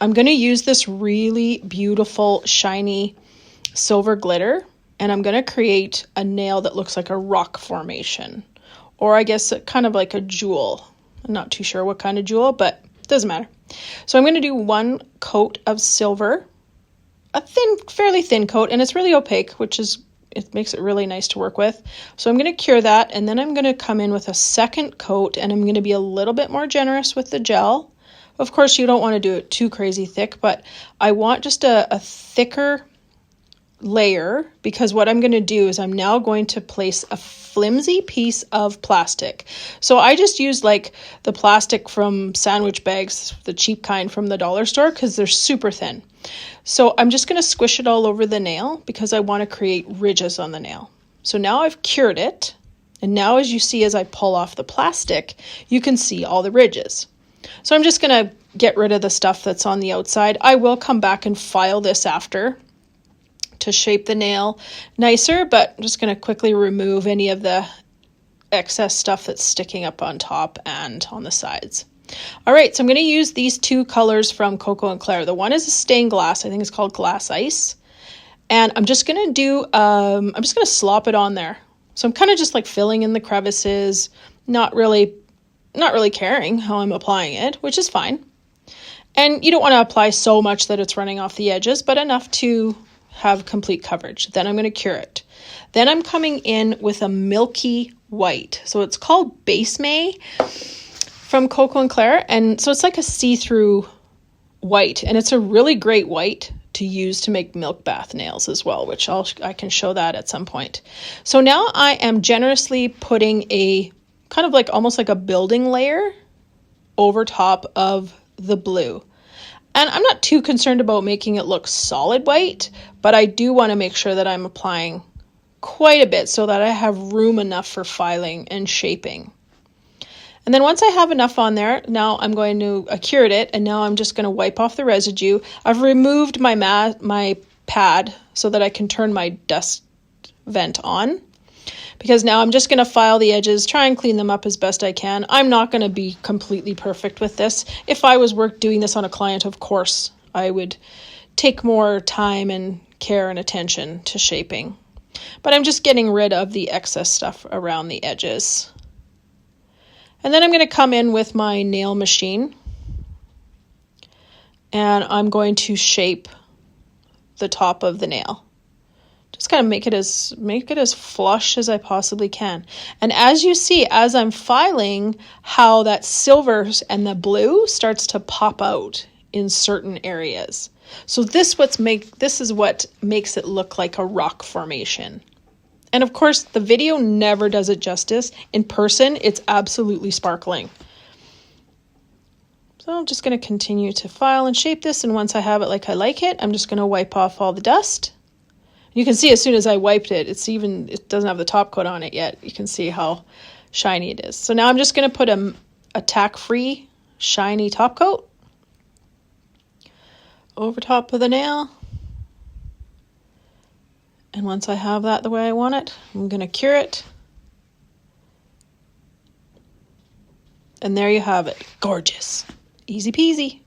I'm going to use this really beautiful, shiny silver glitter, and I'm going to create a nail that looks like a rock formation, or I guess kind of like a jewel. I'm not too sure what kind of jewel, but it doesn't matter. So I'm going to do one coat of silver, a fairly thin coat, and it's really opaque, it makes it really nice to work with. So I'm going to cure that, and then I'm going to come in with a second coat, and I'm going to be a little bit more generous with the gel. Of course, you don't want to do it too crazy thick, but I want just a thicker layer, because what I'm going to do is I'm now going to place a flimsy piece of plastic. So I just use like the plastic from sandwich bags, the cheap kind from the dollar store, because they're super thin. So I'm just going to squish it all over the nail because I want to create ridges on the nail. So now I've cured it, and now as you see, as I pull off the plastic, you can see all the ridges. So I'm just going to get rid of the stuff that's on the outside. I will come back and file this after to shape the nail nicer, but I'm just going to quickly remove any of the excess stuff that's sticking up on top and on the sides. All right, so I'm going to use these two colors from Coco and Claire. The one is a stained glass. I think it's called Glass Ice. And I'm just going to slop it on there. So I'm kind of just like filling in the crevices, not really caring how I'm applying it, which is fine. And you don't want to apply so much that it's running off the edges, but enough to have complete coverage. Then I'm going to cure it. Then I'm coming in with a milky white. So it's called Base May from Coco and Claire. And so it's like a see-through white, and it's a really great white to use to make milk bath nails as well, which I can show that at some point. So now I am generously putting a kind of like almost like a building layer over top of the blue. And I'm not too concerned about making it look solid white, but I do want to make sure that I'm applying quite a bit so that I have room enough for filing and shaping. And then once I have enough on there, now I'm going to cured it, and now I'm just going to wipe off the residue. I've removed my pad so that I can turn my dust vent on, because now I'm just going to file the edges, try and clean them up as best I can. I'm not going to be completely perfect with this. If I was doing this on a client, of course, I would take more time and care and attention to shaping. But I'm just getting rid of the excess stuff around the edges. And then I'm going to come in with my nail machine, and I'm going to shape the top of the nail. Just kind of make it as flush as I possibly can. And as you see, as I'm filing, how that silver and the blue starts to pop out in certain areas. So this is what makes it look like a rock formation. And of course, the video never does it justice. In person, it's absolutely sparkling. So I'm just going to continue to file and shape this. And once I have it like I like it, I'm just going to wipe off all the dust. You can see as soon as I wiped it, it doesn't have the top coat on it yet. You can see how shiny it is. So now I'm just going to put a tack-free, shiny top coat over top of the nail. And once I have that the way I want it, I'm going to cure it. And there you have it. Gorgeous. Easy peasy.